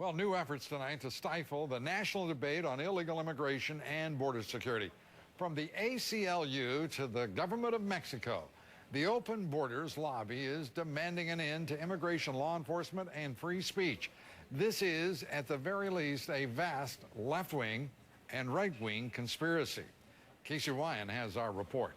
Well, new efforts tonight to stifle the national debate on illegal immigration and border security. From the ACLU to the government of Mexico, the Open Borders lobby is demanding an end to immigration law enforcement and free speech. This is, at the very least, a vast left-wing and right-wing conspiracy. Casey Ryan has our report.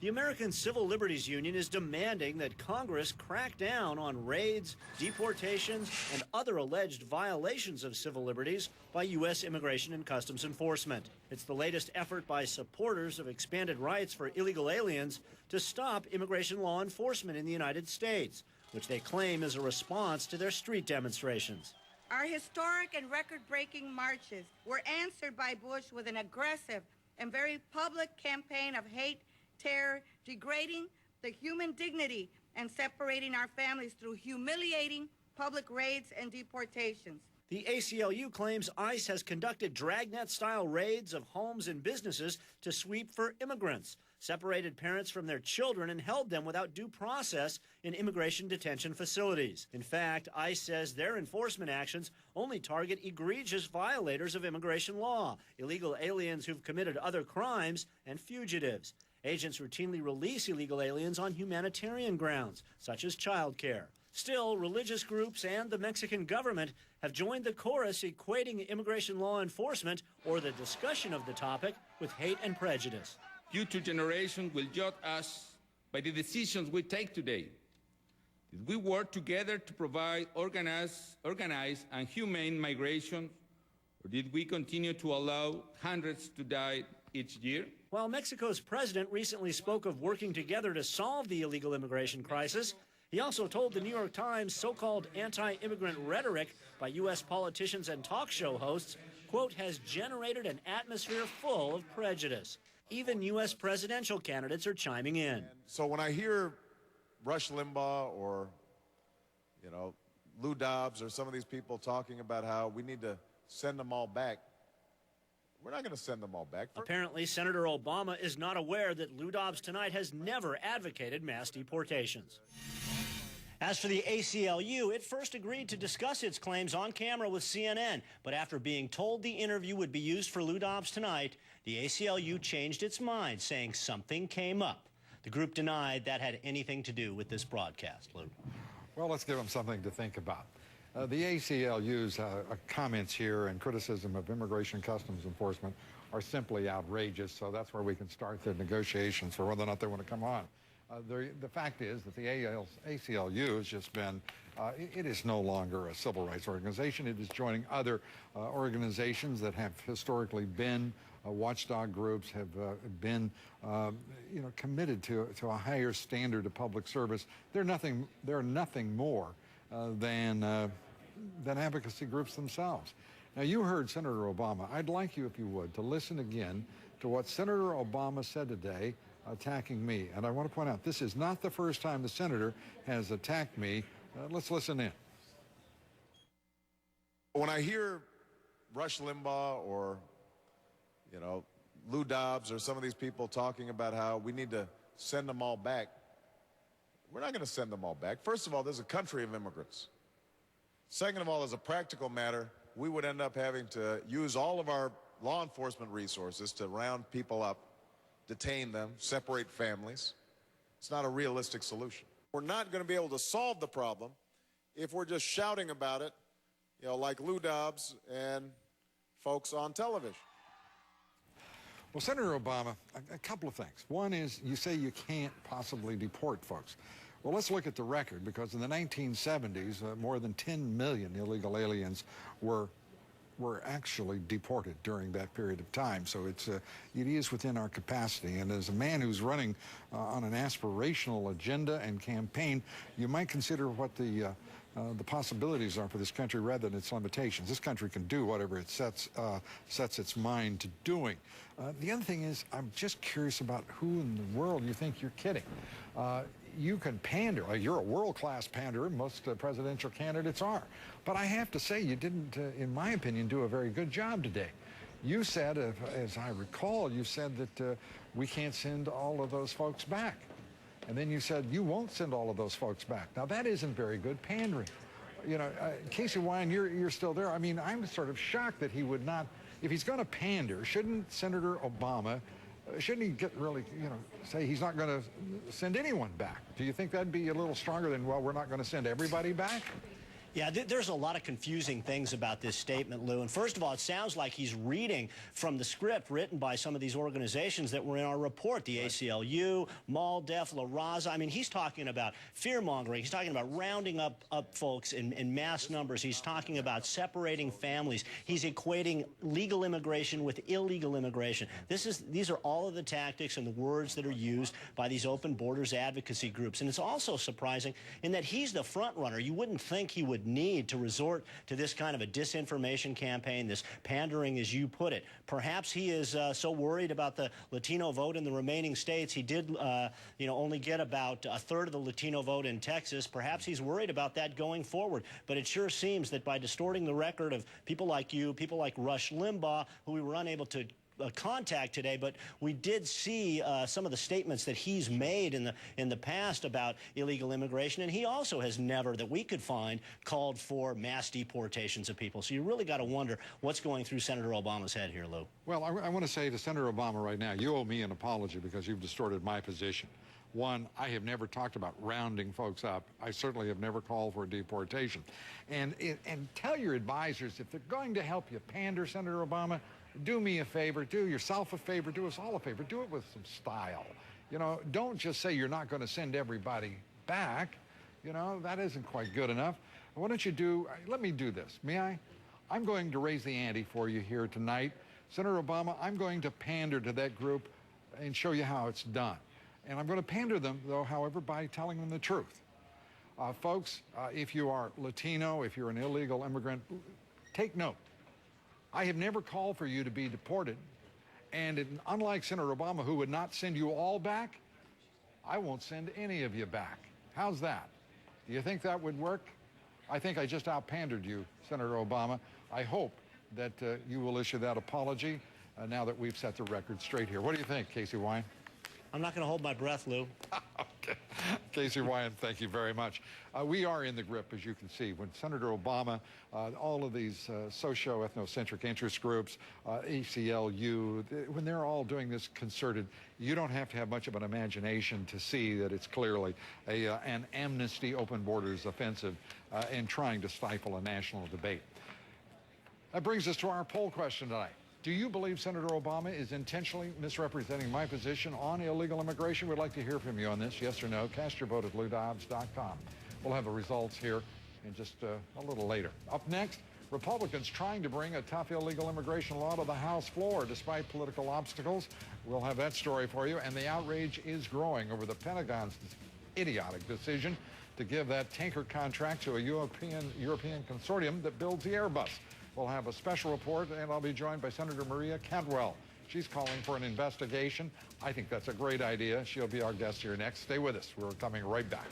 The American Civil Liberties Union is demanding that Congress crack down on raids, deportations, and other alleged violations of civil liberties by U.S. Immigration and Customs Enforcement. It's the latest effort by supporters of expanded rights for illegal aliens to stop immigration law enforcement in the United States, which they claim is a response to their street demonstrations. Our historic and record-breaking marches were answered by Bush with an aggressive and very public campaign of hate, terror, degrading the human dignity and separating our families through humiliating public raids and deportations. The ACLU claims ICE has conducted dragnet-style raids of homes and businesses to sweep for immigrants, separated parents from their children, and held them without due process in immigration detention facilities. In fact, ICE says their enforcement actions only target egregious violators of immigration law, illegal aliens who've committed other crimes, and fugitives. Agents routinely release illegal aliens on humanitarian grounds, such as childcare. Still, religious groups and the Mexican government have joined the chorus equating immigration law enforcement or the discussion of the topic with hate and prejudice. Future generations will judge us by the decisions we take today. Did we work together to provide organized and humane migration, or did we continue to allow hundreds to die each year? While Mexico's president recently spoke of working together to solve the illegal immigration crisis, he also told the New York Times so-called anti-immigrant rhetoric by U.S. politicians and talk show hosts, quote, has generated an atmosphere full of prejudice. Even U.S. presidential candidates are chiming in. So when I hear Rush Limbaugh or, Lou Dobbs or some of these people talking about how we need to send them all back, we're not going to send them all back. Apparently, Senator Obama is not aware that Lou Dobbs tonight has never advocated mass deportations. As for the ACLU, it first agreed to discuss its claims on camera with CNN, but after being told the interview would be used for Lou Dobbs tonight, the ACLU changed its mind, saying something came up. The group denied that had anything to do with this broadcast. Lou. Well, let's give them something to think about. The ACLU's comments here and criticism of Immigration Customs Enforcement are simply outrageous, so that's where we can start the negotiations for whether or not they want to come on. The fact is that the ACLU has just been, it is no longer a civil rights organization. It is joining other organizations that have historically been watchdog groups, have been, committed to a higher standard of public service. They're nothing more than advocacy groups themselves. Now, you heard Senator Obama. I'd like you, if you would, to listen again to what Senator Obama said today attacking me. And I want to point out, this is not the first time the senator has attacked me. Let's listen in. When I hear Rush Limbaugh or, Lou Dobbs or some of these people talking about how we need to send them all back, we're not going to send them all back. First of all, there's a country of immigrants. Second of all, as a practical matter, we would end up having to use all of our law enforcement resources to round people up, detain them, separate families. It's not a realistic solution. We're not going to be able to solve the problem if we're just shouting about it, like Lou Dobbs and folks on television. Well, Senator Obama, a couple of things. One is you say you can't possibly deport folks. Well, let's look at the record, because in the 1970s, more than 10 million illegal aliens were actually deported during that period of time. So it is within our capacity. And as a man who's running on an aspirational agenda and campaign, you might consider what the possibilities are for this country rather than its limitations. This country can do whatever it sets its mind to doing. The other thing is, I'm just curious about who in the world you think you're kidding. You can pander. You're a world-class panderer. Most presidential candidates are. But I have to say, you didn't, in my opinion, do a very good job today. You said, as I recall, you said that we can't send all of those folks back. And then you said you won't send all of those folks back. Now, that isn't very good pandering. Casey Wine, you're still there. I mean, I'm sort of shocked that he would not, if he's going to pander, shouldn't Senator Obama, shouldn't he get really, say he's not going to send anyone back? Do you think that'd be a little stronger than, well, we're not going to send everybody back? Yeah, there's a lot of confusing things about this statement, Lou. And first of all, it sounds like he's reading from the script written by some of these organizations that were in our report, the ACLU, MALDEF, La Raza. I mean, he's talking about fear-mongering. He's talking about rounding up folks in mass numbers. He's talking about separating families. He's equating legal immigration with illegal immigration. These are all of the tactics and the words that are used by these open borders advocacy groups. And it's also surprising in that he's the front runner. You wouldn't think he would need to resort to this kind of a disinformation campaign, this pandering, as you put it. Perhaps he is so worried about the Latino vote in the remaining states. He did, only get about a third of the Latino vote in Texas. Perhaps he's worried about that going forward. But it sure seems that by distorting the record of people like you, people like Rush Limbaugh, who we were unable to contact today, but we did see some of the statements that he's made in the past about illegal immigration, and he also has never, that we could find, called for mass deportations of people. So you really got to wonder what's going through Senator Obama's head here, Lou. Well, I want to say to Senator Obama right now, you owe me an apology because you've distorted my position. One, I have never talked about rounding folks up. I certainly have never called for deportation. And tell your advisors, if they're going to help you pander, Senator Obama, do me a favor, do yourself a favor, do us all a favor, do it with some style. Don't just say you're not going to send everybody back. That isn't quite good enough. Why don't you let me do this, may I? I'm going to raise the ante for you here tonight. Senator Obama, I'm going to pander to that group and show you how it's done. And I'm going to pander them, though, however, by telling them the truth. Folks, if you are Latino, if you're an illegal immigrant, take note. I have never called for you to be deported, and unlike Senator Obama, who would not send you all back, I won't send any of you back. How's that? Do you think that would work? I think I just out-pandered you, Senator Obama. I hope that you will issue that apology now that we've set the record straight here. What do you think, Casey Wine? I'm not going to hold my breath, Lou. Okay. Casey Wine, thank you very much. We are in the grip, as you can see. When Senator Obama, all of these socio-ethnocentric interest groups, ACLU, when they're all doing this concerted, you don't have to have much of an imagination to see that it's clearly an amnesty open borders offensive in trying to stifle a national debate. That brings us to our poll question tonight. Do you believe Senator Obama is intentionally misrepresenting my position on illegal immigration? We'd like to hear from you on this, yes or no. Cast your vote at LouDobbs.com. We'll have the results here in just a little later. Up next, Republicans trying to bring a tough illegal immigration law to the House floor despite political obstacles. We'll have that story for you. And the outrage is growing over the Pentagon's idiotic decision to give that tanker contract to a European consortium that builds the Airbus. We'll have a special report, and I'll be joined by Senator Maria Cantwell. She's calling for an investigation. I think that's a great idea. She'll be our guest here next. Stay with us. We're coming right back.